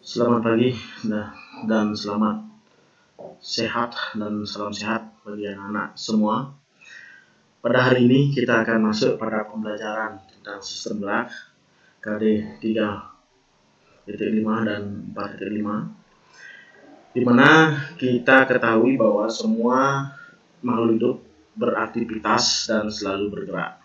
Selamat pagi dan selamat sehat dan salam sehat bagi anak-anak semua. Pada hari ini kita akan masuk pada pembelajaran tentang sistem gerak KD 3.5 dan 4.5, di mana kita ketahui bahwa semua makhluk hidup beraktivitas dan selalu bergerak.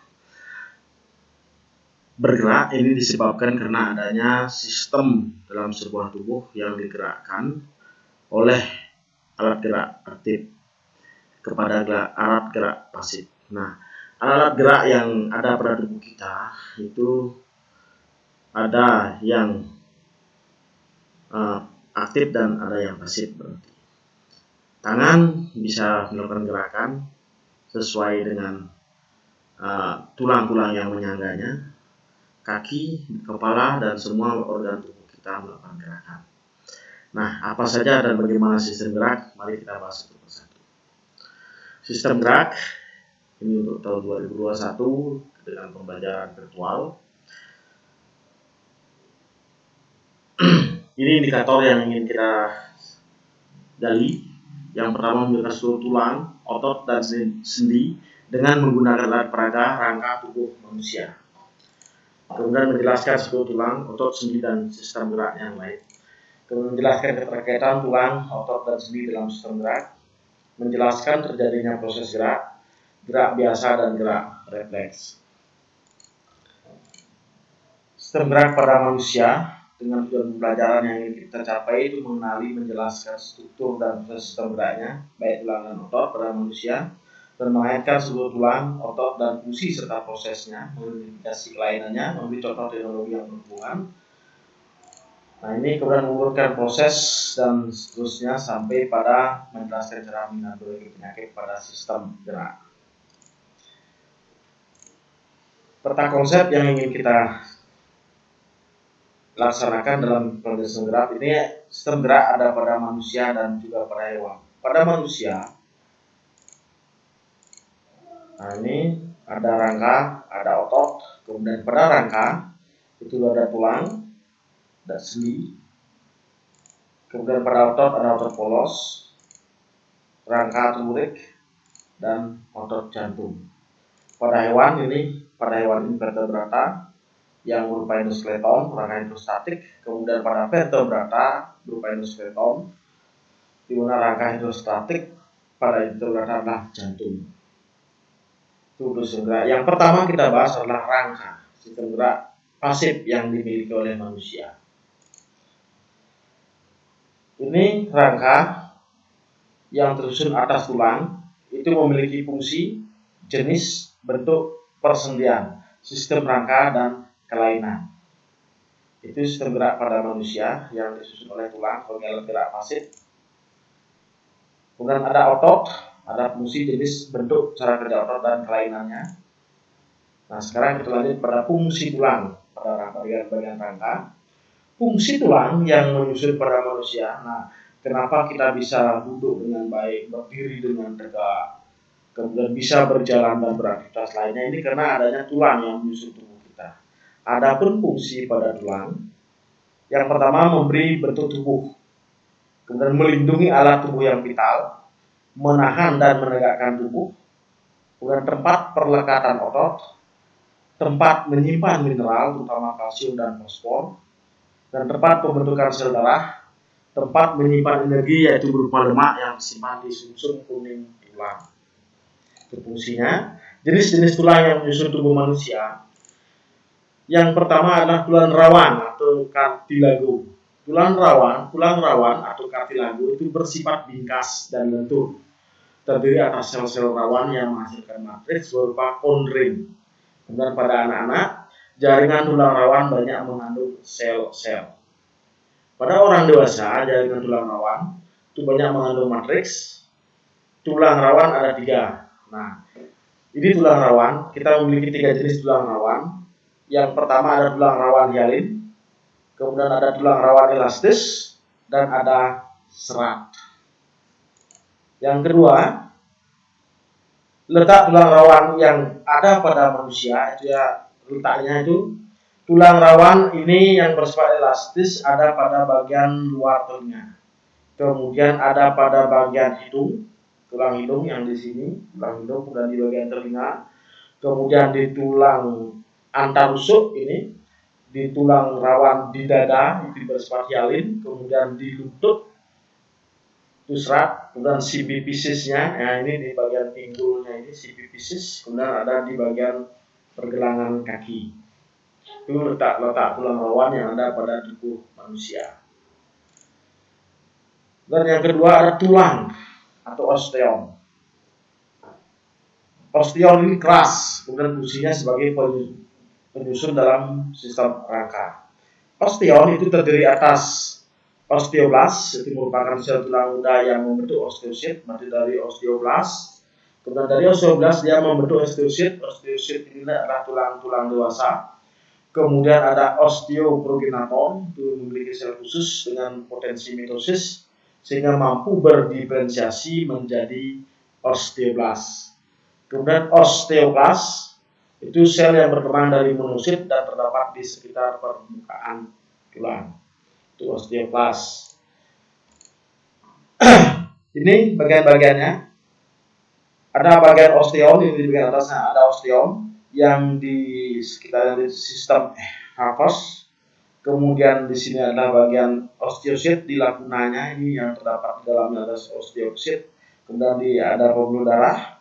Bergerak ini disebabkan karena adanya sistem dalam sebuah tubuh yang digerakkan oleh alat gerak aktif kepada alat gerak pasif. Nah, alat gerak yang ada pada tubuh kita itu ada yang aktif dan ada yang pasif. Berarti tangan bisa melakukan gerakan sesuai dengan tulang-tulang yang menyangganya, kaki, kepala, dan semua organ tubuh kita melakukan gerakan. Nah, apa saja dan bagaimana sistem gerak? Mari kita bahas satu persatu. Sistem gerak ini untuk tahun 2021 dengan pembelajaran virtual. Ini indikator yang ingin kita gali. Yang pertama, menunjukkan seluruh tulang, otot, dan sendi dengan menggunakan alat peraga rangka tubuh manusia. Kemudian menjelaskan seluruh tulang, otot, sendi, dan sistem gerak yang lain. Kemudian menjelaskan keterkaitan tulang, otot, dan sendi dalam sistem gerak. Menjelaskan terjadinya proses gerak biasa dan gerak refleks. Sistem gerak pada manusia dengan tujuan pembelajaran yang ingin kita capai itu mengenali, menjelaskan struktur dan proses sistem geraknya, baik tulang dan otot pada manusia, dan mengaitkan seluruh tulang, otot, dan fungsi serta prosesnya, mengidentifikasi kelainannya, memberi contoh teknologi yang berhubungan. Nah, ini kemudian mengurutkan proses dan seterusnya sampai pada menjelaskan cara menangani penyakit pada sistem gerak. Peta konsep yang ingin kita laksanakan dalam proses sistem gerak ini, sistem gerak ada pada manusia dan juga pada hewan. Pada manusia, nah ini ada rangka, ada otot, kemudian pada rangka itu ada tulang, ada sendi, kemudian pada otot ada otot polos, rangka tuburik, dan otot jantung. Pada hewan ini vertebrata yang berupa endoskeleton, rangka hidrostatik, kemudian pada vertebrata berupa endoskeleton, di mana rangka hidrostatik pada vertebrata adalah jantung. Itu sistem gerak. Yang pertama kita bahas adalah rangka, sistem gerak pasif yang dimiliki oleh manusia. Ini rangka yang tersusun atas tulang, itu memiliki fungsi, jenis, bentuk, persendian, sistem rangka, dan kelainan. Itu sistem gerak pada manusia yang disusun oleh tulang sebagai alat gerak pasif. Kemudian ada otot, ada fungsi, jenis, bentuk, cara kerja otot, dan kelainannya. Nah, sekarang kita lanjut pada fungsi tulang pada bagian rangka. Fungsi tulang yang menyusun pada manusia. Nah, kenapa kita bisa duduk dengan baik, berdiri dengan tegak, kemudian bisa berjalan dan beraktivitas lainnya, ini karena adanya tulang yang menyusun tubuh kita. Adapun fungsi pada tulang, yang pertama memberi bentuk tubuh, kemudian melindungi alat tubuh yang vital, menahan dan menegakkan tubuh, kemudian tempat perlekatan otot, tempat menyimpan mineral terutama kalsium dan fosfor, dan tempat pembentukan sel darah, tempat menyimpan energi yaitu berupa lemak yang disimpan di sumsum kuning tulang. Itu fungsinya. Jenis-jenis tulang yang menyusun tubuh manusia, yang pertama adalah tulang rawan atau kartilago. Tulang rawan atau kartilago itu bersifat bingkas dan lentur, terdiri atas sel-sel rawan yang menghasilkan matriks berupa kondring. Kemudian pada anak-anak, jaringan tulang rawan banyak mengandung sel-sel. Pada orang dewasa, jaringan tulang rawan itu banyak mengandung matriks. Tulang rawan ada 3. Nah, ini tulang rawan, kita memiliki 3 jenis tulang rawan. Yang pertama ada tulang rawan hialin, kemudian ada tulang rawan elastis, dan ada serat. Yang kedua, letak tulang rawan yang ada pada manusia itu ya letaknya itu Tulang rawan ini yang bersifat elastis ada pada bagian luar telinga. Kemudian ada pada bagian hidung, tulang hidung yang di sini, tulang hidung, kemudian di bagian telinga. Kemudian di tulang antarusuk ini, di tulang rawan di dada itu bersifat hialin, kemudian di lutut itu serat, kemudian sibipisisnya, ya ini di bagian pinggulnya ini sibipisis, kemudian ada di bagian pergelangan kaki. Itu letak tulang rawan yang ada pada tubuh manusia. Dan yang kedua ada tulang atau osteon. Osteon ini keras, kemudian fungsinya sebagai penyusun dalam sistem rangka. Osteon itu terdiri atas osteoblast, itu merupakan sel tulang muda yang membentuk osteosit, berarti dari osteoblast. Kemudian dari osteoblast dia membentuk osteosit. Osteosit ini adalah tulang-tulang dewasa. Kemudian ada osteoprogenitor, itu memiliki sel khusus dengan potensi mitosis sehingga mampu berdiferensiasi menjadi osteoblast. Kemudian osteoklast itu sel yang berkembang dari monosit dan terdapat di sekitar permukaan tulang. Itu osteoklast. Ini bagian-bagiannya. Ada bagian osteon, ini di bagian atasnya ada osteon yang di sekitar sistem Harvest. Kemudian di sini adalah bagian osteosit di lakunanya ini yang terdapat di dalamnya ada osteosit. Kemudian ada pembuluh darah.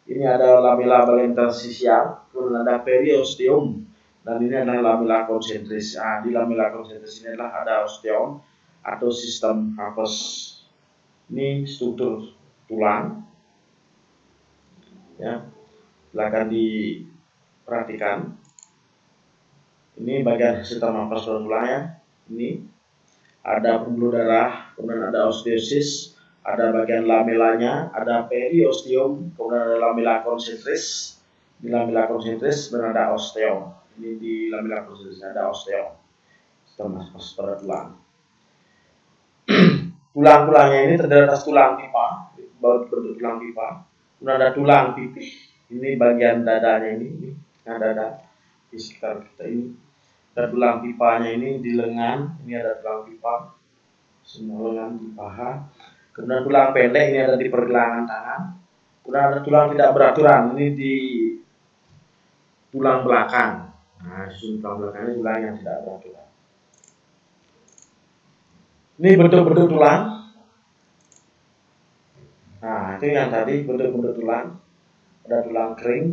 Ini ada lamela bagian intersisial, kemudian ada periosteum, dan ini adalah lamela konsentris. Nah, di lamela konsentris ini adalah ada osteon atau sistem Harvest. Ini struktur tulang. Ya, silakan diperhatikan. Ini bagian sistem Harvest tulang ya. Ini ada pembuluh darah, kemudian ada osteosis. Ada bagian lamelanya, ada periosteum, kemudian ada lamela konsentris. Di lamela konsentris dan ada osteon. Ini di lamela konsentris ada osteon. Termasuk pada tulang. Tulang-tulangnya ini terdiri atas tulang pipa, berbentuk tulang pipa. Kemudian ada tulang pipih. Ini bagian dadanya ini dada di sekitar kita ini. Ada tulang pipanya ini di lengan. Ini ada tulang pipa. Semua lengan di paha. Kemudian tulang pendek ini ada di pergelangan tangan. Kemudian ada tulang tidak beraturan ini di tulang belakang. Nah, tulang belakang ini tulang yang tidak beraturan. Ini bentuk-bentuk tulang. Nah, itu yang tadi bentuk-bentuk tulang. Ada tulang kering,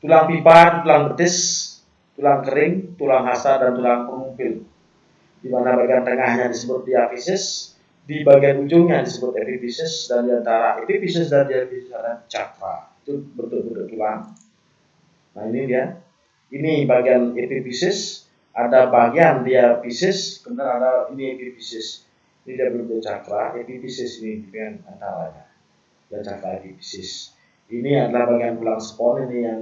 tulang pipa, tulang betis, tulang kering, tulang hasa, dan tulang pengumpil. Di mana bagian tengahnya disebut diafisis, di bagian ujungnya disebut epifisis, dan di antara epifisis dan diafisis ada cakra. Itu bentuk-bentuk tulang. Nah, ini dia. Ini bagian epifisis, ada bagian diafisis, kemudian ada ini epifisis. Ini dia bentuk cakra, epifisis ini bagian antaranya. Dan cakra epifisis. Ini adalah bagian tulang spon ini yang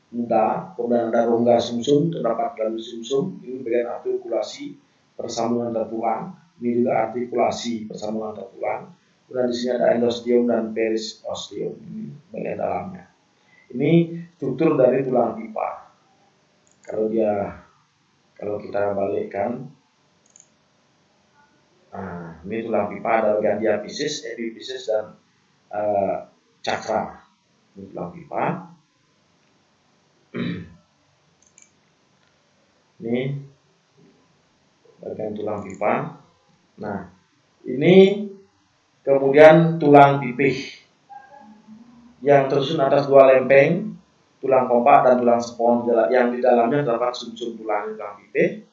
muda, kemudian ada rongga sumsum, terdapat dalam sumsum, ini bagian artikulasi persambungan antar tulang. Ini juga artikulasi persambungan antar tulang. Kemudian di sini ada endosteum dan periosteum, ini bagian dalamnya. Ini struktur dari tulang pipa. Kalau kita balikkan, nah ini tulang pipa ada bagian diafisis, epifisis dan cakra. Ini tulang pipa. Ini bagian tulang pipa. Nah, ini kemudian tulang pipih yang tersusun atas dua lempeng, tulang kompak dan tulang spon yang di dalamnya terdapat sumsum tulang pipih.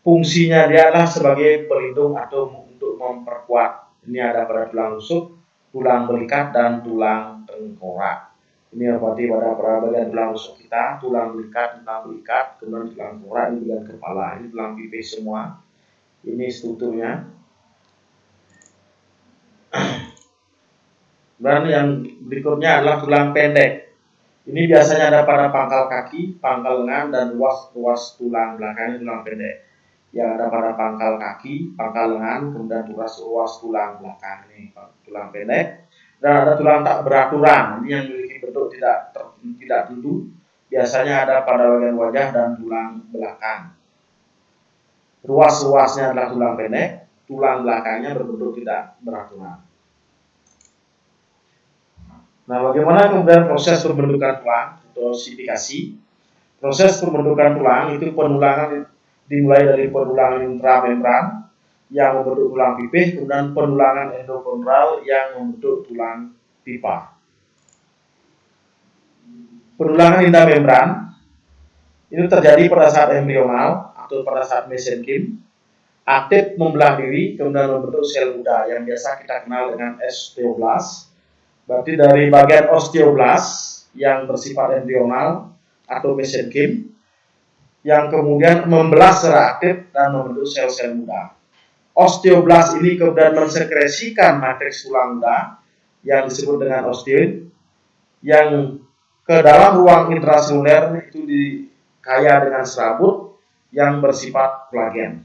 Fungsinya dia adalah sebagai pelindung atau untuk memperkuat. Ini ada pada tulang rusuk, tulang belikat, dan tulang tengkorak. Ini berarti pada bagian tulang rusuk kita, tulang belikat, kemudian tulang tengkorak, ini bagian kepala, ini tulang pipih semua. Ini strukturnya. Dan yang berikutnya adalah tulang pendek. Ini biasanya ada pada pangkal kaki, pangkal lengan, dan ruas tulang belakang. Ini tulang pendek. Yang ada pada pangkal kaki, pangkal lengan, kemudian ruas tulang belakang. Ini tulang pendek. Dan ada tulang tak beraturan. Ini yang memiliki bentuk tidak tentu. biasanya ada pada bagian wajah dan tulang belakang. Ruas-ruasnya adalah tulang pendek, tulang belakangnya berbentuk tidak beraturan. Nah, bagaimana kemudian proses pembentukan tulang atau ossifikasi? Proses pembentukan tulang itu penulangan dimulai dari penulangan intramembran yang membentuk tulang pipih, kemudian penulangan endokondral yang membentuk tulang pipa. Penulangan intramembran itu terjadi pada saat embrional atau pada saat mesenkim, aktif membelah diri, kemudian membentuk sel muda yang biasa kita kenal dengan osteoblas. Berarti dari bagian osteoblas yang bersifat embrional atau mesenkim, yang kemudian membelah secara aktif dan membentuk sel-sel muda. Osteoblas ini kemudian mensekresikan matriks tulang muda yang disebut dengan osteoid, yang ke dalam ruang intraseluler itu kaya dengan serabut yang bersifat kolagen.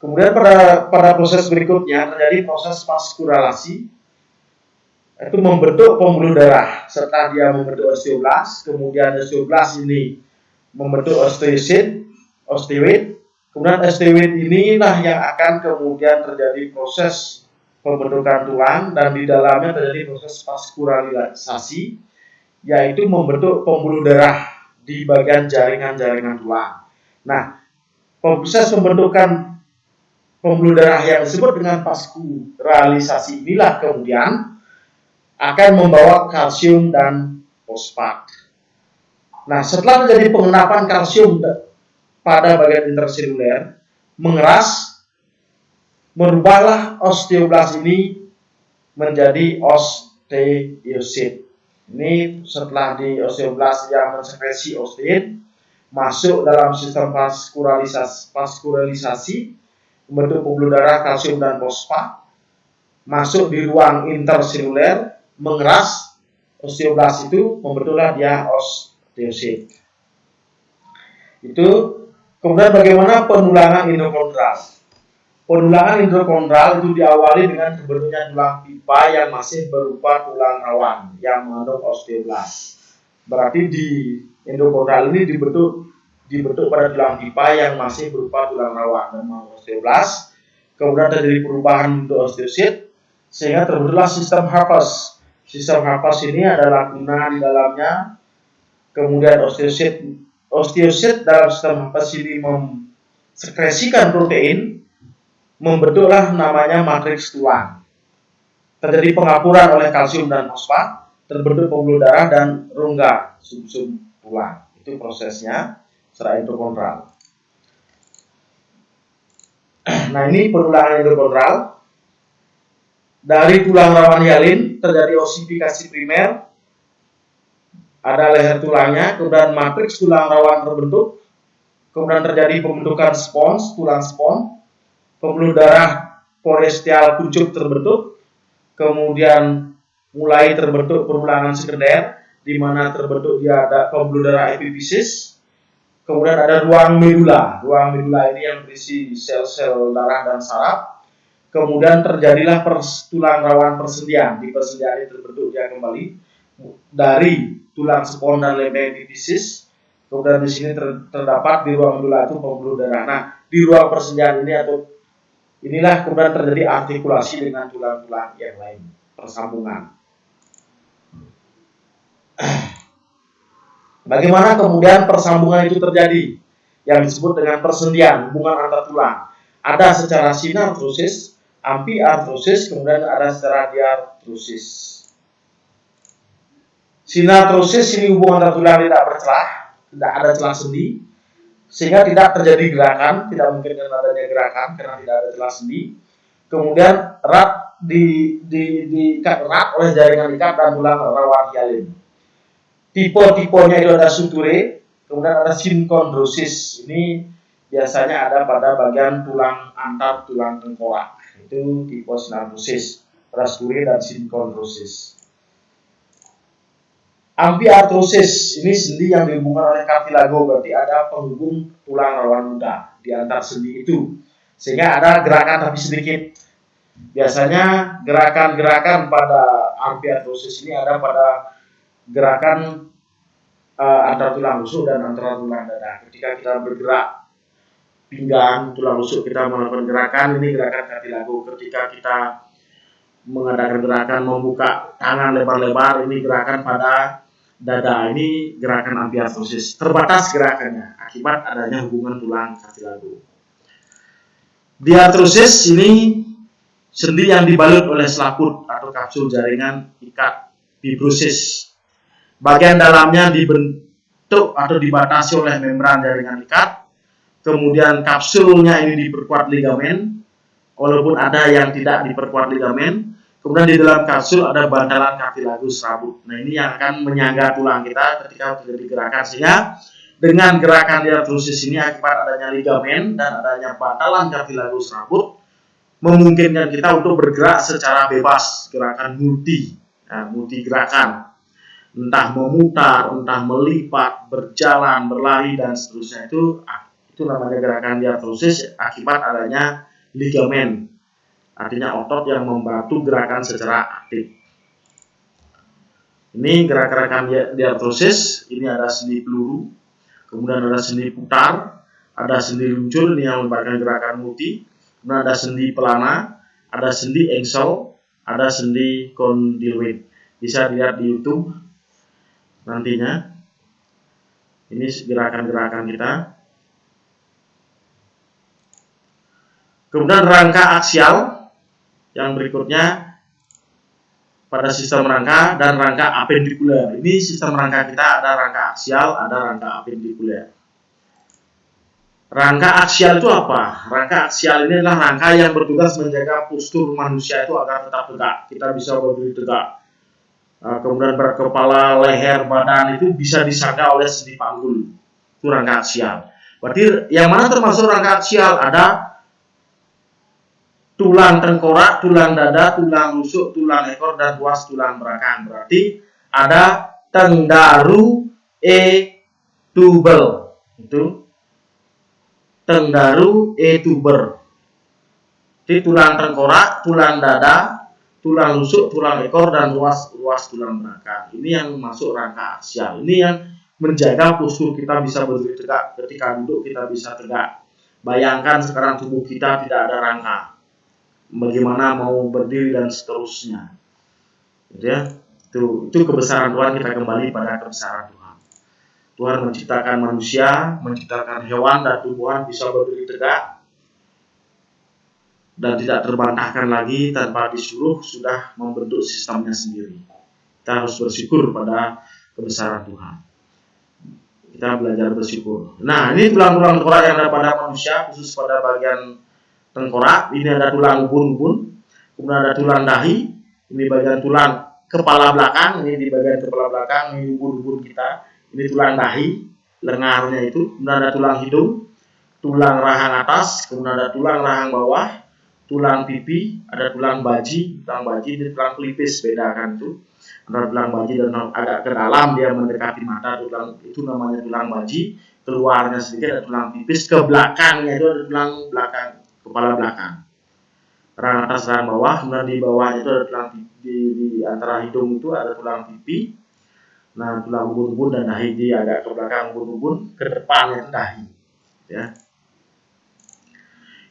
Kemudian pada proses berikutnya terjadi proses vaskulasi, itu membentuk pembuluh darah serta dia membentuk osteoblas. Kemudian osteoblas ini membentuk osteoid, kemudian osteoid inilah yang akan kemudian terjadi proses pembentukan tulang dan di dalamnya terjadi proses vaskulasi, yaitu membentuk pembuluh darah di bagian jaringan-jaringan tulang. Nah, proses pembentukan pembuluh darah yang disebut dengan vaskulasi inilah kemudian akan membawa kalsium dan fosfat. Nah, setelah terjadi pengenapan kalsium pada bagian interseluler, mengeras, merubahlah osteoblas ini menjadi osteosit. Ini setelah di osteoblas yang mensekresi osteoid, masuk dalam sistem vaskulasi, membentuk pembuluh darah kalsium dan fosfat, masuk di ruang interseluler, mengeras osteoblas itu, membentuklah dia osteosit. Itu kemudian bagaimana penulangan endokondral? Penulangan endokondral itu diawali dengan terbentuknya tulang pipa yang masih berupa tulang rawan yang mengandung osteoblas. Berarti di endokondral ini dibentuk pada tulang pipa yang masih berupa tulang rawan dan mengandung osteoblas. Kemudian terjadi perubahan untuk osteosit sehingga terbentuklah sistem Harpers. Sistem Harpers ini ada laguna di dalamnya. Kemudian osteosit dalam sistem Harpers ini mensekresikan protein, membentuklah namanya matriks tulang. Terjadi pengapuran oleh kalsium dan fosfat, terbentuk pembuluh darah dan rongga sumsum tulang. Itu prosesnya secara endokondral. Nah, ini penulangan endokondral. Dari tulang rawan hialin terjadi ossifikasi primer, ada leher tulangnya, kemudian matriks tulang rawan terbentuk, kemudian terjadi pembentukan spons, tulang spons, pembuluh darah porestial kuncup terbentuk, kemudian mulai terbentuk penulangan sekunder, di mana terbentuk dia ada pembuluh darah epifisis, kemudian ada ruang medula. Ruang medula ini yang berisi sel-sel darah dan saraf. Kemudian terjadilah tulang rawan persendian. Di persendian ini terbentuk dia kembali dari tulang spons dan lempeng epifisis. Kemudian di sini terdapat di ruang medula itu pembuluh darah. Nah, di ruang persendian ini atau inilah kemudian terjadi artikulasi dengan tulang-tulang yang lain, persambungan. Bagaimana kemudian persambungan itu terjadi? Yang disebut dengan persendian, hubungan antar tulang. Ada secara sinartrosis, amfiartrosis, kemudian ada secara diartrosis. Sinartrosis ini hubungan antar tulang tidak bercelah, tidak ada celah sendi, sehingga tidak terjadi gerakan, tidak mungkin adanya gerakan karena tidak ada celah sendi. Kemudian erat diikat erat oleh jaringan ikat dan tulang rawan hialin. Tipe-tipenya itu ada suture, kemudian ada sinkondrosis. Ini biasanya ada pada bagian tulang antar tulang tengkorak. Itu tipe sinartrosis, ada suture dan sinkondrosis. Amfiartrosis ini sendi yang dihubungkan oleh kartilago, berarti ada penghubung tulang rawan muda di antar sendi itu, sehingga ada gerakan tapi sedikit. Biasanya gerakan-gerakan pada amfiartrosis ini ada pada gerakan antara tulang rusuk dan antara tulang dada. Ketika kita bergerak pinggang, tulang rusuk, kita melakukan gerakan, ini gerakan kartilago. Ketika kita mengadakan gerakan membuka tangan lebar-lebar, ini gerakan pada dada, ini gerakan ambiartrosis. Terbatas gerakannya akibat adanya hubungan tulang kartilago. Diartrosis ini sendi yang dibalut oleh selaput atau kapsul jaringan ikat fibrosis. Bagian dalamnya dibentuk atau dibatasi oleh membran jaringan ikat. Kemudian kapsulnya ini diperkuat ligamen, walaupun ada yang tidak diperkuat ligamen. Kemudian di dalam kapsul ada bantalan kartilagus serabut. Nah, ini yang akan menyangga tulang kita ketika terjadi gerakan. Sehingga dengan gerakan diartrosis ini akibat adanya ligamen dan adanya bantalan kartilagus serabut, memungkinkan kita untuk bergerak secara bebas, gerakan multi gerakan, entah memutar, entah melipat, berjalan, berlari, dan seterusnya. Itu namanya gerakan diartrosis akibat adanya ligamen, artinya otot yang membantu gerakan secara aktif. Ini gerakan diartrosis. Ini ada sendi peluru, kemudian ada sendi putar, ada sendi luncur, ini yang merupakan gerakan multi. Kemudian ada sendi pelana, ada sendi engsel, ada sendi kondyloid. Bisa dilihat di YouTube nantinya. Ini gerakan-gerakan kita. Kemudian rangka aksial yang berikutnya pada sistem rangka dan rangka apendikuler. Ini sistem rangka kita ada rangka aksial, ada rangka apendikuler. Rangka aksial itu apa? Rangka aksial ini adalah rangka yang bertugas menjaga postur manusia itu agar tetap tegak. Kita bisa berdiri tegak. Kemudian berat kepala, leher, badan itu bisa disangga oleh sendi panggul. Itu rangka aksial. Berarti yang mana termasuk rangka aksial? Ada tulang tengkorak, tulang dada, tulang rusuk, tulang ekor, dan ruas tulang belakang. Berarti ada tengdaru tubel. Itu tengdaru tuber. Jadi tulang tengkorak, tulang dada, tulang rusuk, tulang ekor, dan ruas tulang belakang. Ini yang masuk rangka aksial. Ini yang menjaga postur kita bisa berdiri tegak. Ketika duduk kita bisa tegak. Bayangkan sekarang tubuh kita tidak ada rangka. Bagaimana mau berdiri dan seterusnya. Gitu ya. Itu kebesaran Tuhan. Kita kembali pada kebesaran Tuhan. Tuhan menciptakan manusia, menciptakan hewan dan tumbuhan bisa berdiri tegak dan tidak terbantahkan lagi tanpa disuruh, sudah membentuk sistemnya sendiri. Kita harus bersyukur pada kebesaran Tuhan. Kita belajar bersyukur. Nah, ini tulang-tulang tengkorak yang ada pada manusia, khusus pada bagian tengkorak. Ini ada tulang ubun-ubun, kemudian ada tulang dahi. Ini bagian tulang kepala belakang. Ini di bagian kepala belakang, ini ubun-ubun kita. Ini tulang dahi, lengarnya itu. Kemudian ada tulang hidung, tulang rahang atas, kemudian ada tulang rahang bawah, tulang pipi, ada tulang baji. Tulang baji ini tulang pelipis, beda kan itu. Ada tulang baji dan agak ke dalam dia mendekati mata, itu namanya tulang baji. Keluarnya sedikit ada tulang pipis, ke belakangnya itu ada tulang belakang, kepala belakang. Rahang atas, rahang bawah, kemudian di bawahnya itu ada tulang di antara hidung itu ada tulang pipi. Nah, tulang ubun-ubun dan dahi di agak ke belakang ubun-ubun, ke depannya itu dahi. Ya.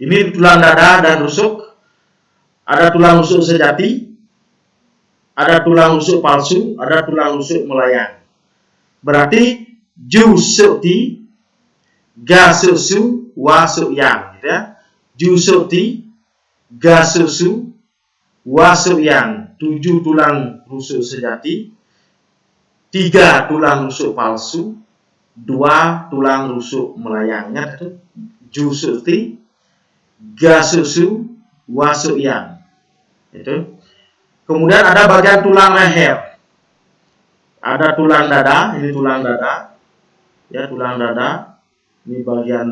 Ini tulang dada dan rusuk. Ada tulang rusuk sejati, ada tulang rusuk palsu, ada tulang rusuk melayang. Berarti jusukti, gasusu, wasuk yang, gitu ya. Jusukti, gasusu, wasuk yang. 7 tulang rusuk sejati, 3 tulang rusuk palsu, 2 tulang rusuk melayangnya itu jusukti, gasusu, wasuk yang. Itu. Kemudian ada bagian tulang leher. Ada tulang dada, ini tulang dada. Ya, tulang dada. Ini bagian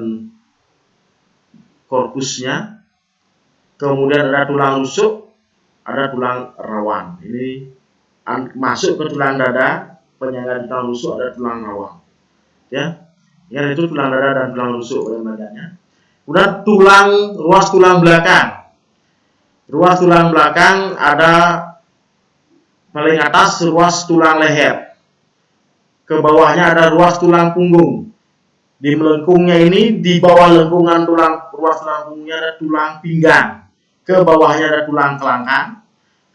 korpusnya. Kemudian ada tulang rusuk, ada tulang rawan. Ini masuk ke tulang dada, penyangga tulang rusuk, ada tulang rawan. Ya. Ya, itu tulang dada dan tulang rusuk bagian-bagiannya. Kemudian ruas tulang belakang. Ruas tulang belakang ada paling atas ruas tulang leher. ke bawahnya ada ruas tulang punggung. Di melengkungnya ini, di bawah lengkungan ruas tulang punggungnya ada tulang pinggang. Ke bawahnya ada tulang kelangkang.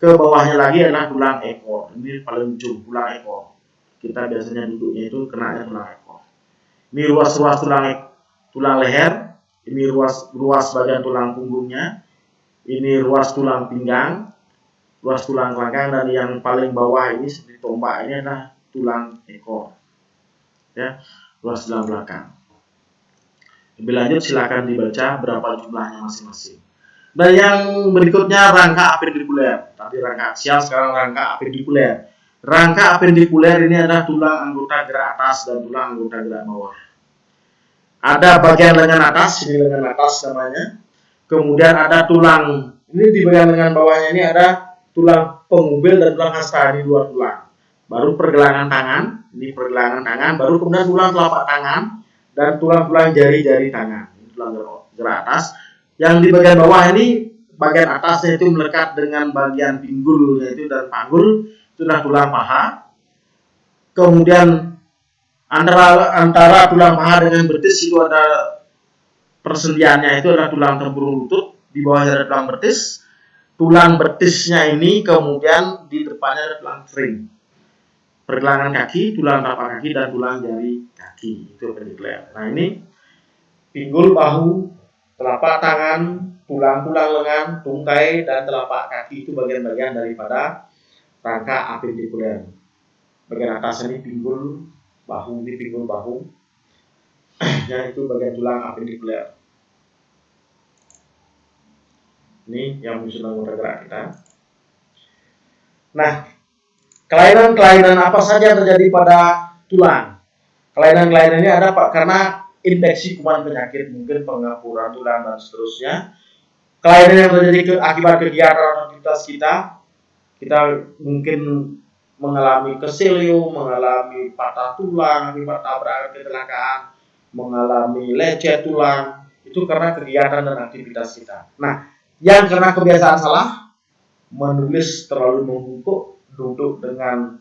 Ke bawahnya lagi adalah tulang ekor. Ini paling ujung, tulang ekor. Kita biasanya duduknya itu kenanya tulang ekor. Ini ruas-ruas tulang leher. Ini ruas bagian tulang punggungnya. Ini ruas tulang pinggang, ruas tulang kelangkang, dan yang paling bawah ini seperti tombak ini adalah tulang ekor. Ya, ruas tulang belakang. Lebih lanjut silakan dibaca berapa jumlahnya masing-masing. Dan yang berikutnya rangka apendikuler. Tadi rangka aksial, sekarang rangka apendikuler. Rangka apendikuler ini adalah tulang anggota gerak atas dan tulang anggota gerak bawah. Ada bagian lengan atas, ini lengan atas namanya. Kemudian ada tulang, ini di bagian lengan bawahnya ini ada tulang pengubil dan tulang hasta, ini dua tulang. Baru pergelangan tangan, ini pergelangan tangan, baru kemudian tulang telapak tangan dan tulang-tulang jari-jari tangan. Ini tulang gerak atas. Yang di bagian bawah ini, bagian atasnya itu melekat dengan bagian pinggulnya itu dan panggul, itu adalah tulang paha. Kemudian antara tulang paha dengan betis itu ada persendiannya, itu adalah tulang tempurung lutut, di bawahnya ada tulang betis. Tulang betisnya ini kemudian di depannya ada tulang kering. Pergelangan kaki, tulang tapak kaki, dan tulang jari kaki, itu apendikuler. Nah ini pinggul bahu, telapak tangan, tulang-tulang lengan, tungkai, dan telapak kaki itu bagian-bagian daripada rangka apendikuler. Bagian atas ini pinggul bahu, ini pinggul bahu, ya itu bagian tulang apendikuler. Ini yang menyusun anggota gerak kita. Nah, kelainan-kelainan apa saja yang terjadi pada tulang? Kelainan-kelainan ini ada karena infeksi kuman penyakit, mungkin pengapuran tulang dan seterusnya. Kelainan yang terjadi akibat kegiatan aktivitas kita mungkin mengalami keseliu, mengalami patah tulang akibat tabrakan kecelakaan, mengalami lecet tulang, itu karena kegiatan dan aktivitas kita. Nah, yang karena kebiasaan salah, menulis terlalu membungkuk, duduk dengan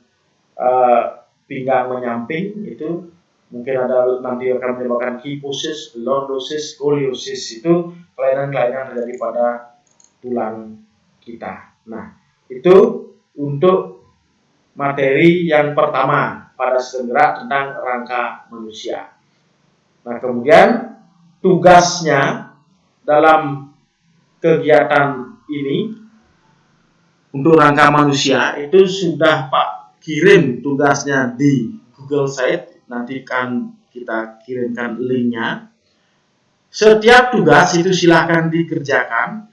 pinggang menyamping, itu mungkin ada nanti akan menyebabkan kyphosis, lordosis, skoliosis, itu kelainan-kelainan terjadi pada tulang kita. Nah, itu untuk materi yang pertama pada sistem gerak tentang rangka manusia. Nah, kemudian tugasnya dalam kegiatan ini untuk rangka manusia itu sudah Pak kirim tugasnya di Google Site, nanti kan kita kirimkan linknya. Setiap tugas itu silahkan dikerjakan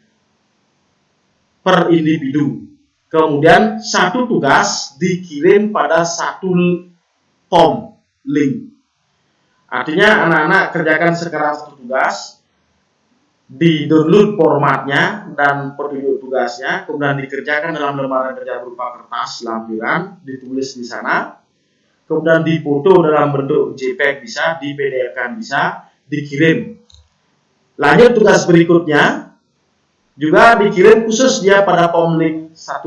per individu. Kemudian satu tugas dikirim pada satu form link. Artinya anak-anak kerjakan sekarang satu tugas, di-download formatnya dan petunjuk tugasnya, kemudian dikerjakan dalam lembaran kerja berupa kertas lampiran, ditulis di sana, kemudian dipoto dalam bentuk JPEG bisa, di PDF-kan bisa, dikirim. Lanjut tugas berikutnya juga dikirim khusus dia pada form link 1.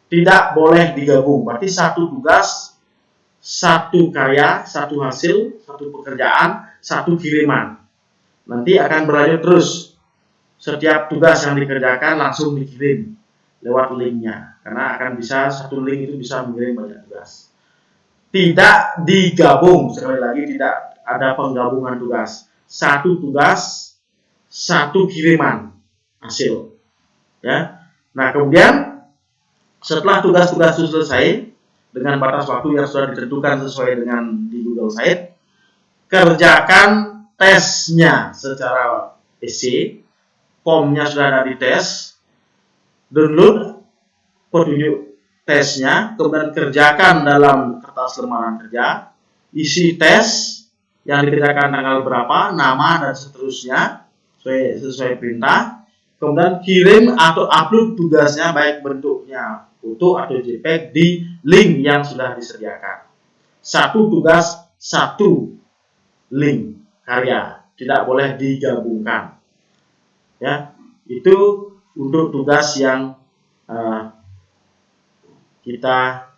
Tidak boleh digabung, berarti satu tugas, satu karya, satu hasil, satu pekerjaan, satu kiriman. Nanti akan berlanjut terus. Setiap tugas yang dikerjakan langsung dikirim lewat linknya. Karena akan bisa, satu link itu bisa mengirim banyak tugas. Tidak digabung, sekali lagi tidak ada penggabungan tugas. Satu tugas, satu kiriman hasil. Ya. Nah, kemudian setelah tugas-tugas itu selesai dengan batas waktu yang sudah ditentukan sesuai dengan di Google Site, kerjakan tesnya secara PC, formnya sudah ada di tes, download petunjuk tesnya, kemudian kerjakan dalam kertas lembaran kerja, isi tes yang dikerjakan tanggal berapa, nama dan seterusnya sesuai perintah, kemudian kirim atau upload tugasnya baik bentuknya foto atau JPEG di link yang sudah disediakan. Satu tugas, satu link karya, tidak boleh digabungkan. Ya, itu untuk tugas yang kita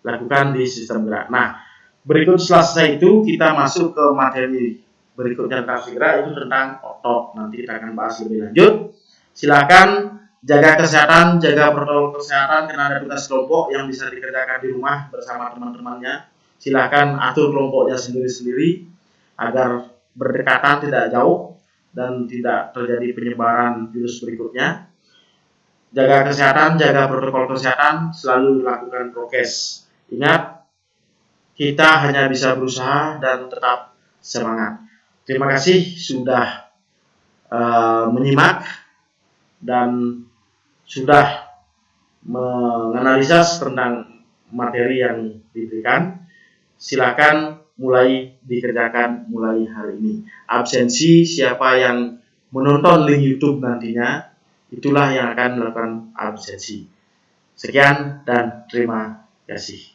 lakukan di sistem gerak. Nah, berikut selesai itu kita masuk ke materi berikutnya tentang gerak, itu tentang otot. Nanti kita akan bahas lebih lanjut. Silakan jaga kesehatan, jaga protokol kesehatan, karena ada tugas kelompok yang bisa dikerjakan di rumah bersama teman-temannya. Silakan atur kelompoknya sendiri-sendiri agar berdekatan, tidak jauh, dan tidak terjadi penyebaran virus berikutnya. Jaga kesehatan, jaga protokol kesehatan, selalu lakukan prokes. Ingat, kita hanya bisa berusaha dan tetap semangat. Terima kasih sudah menyimak dan sudah menganalisa tentang materi yang diberikan. Silakan mulai dikerjakan mulai hari ini. Absensi siapa yang menonton link YouTube nantinya, itulah yang akan melakukan absensi. Sekian dan terima kasih.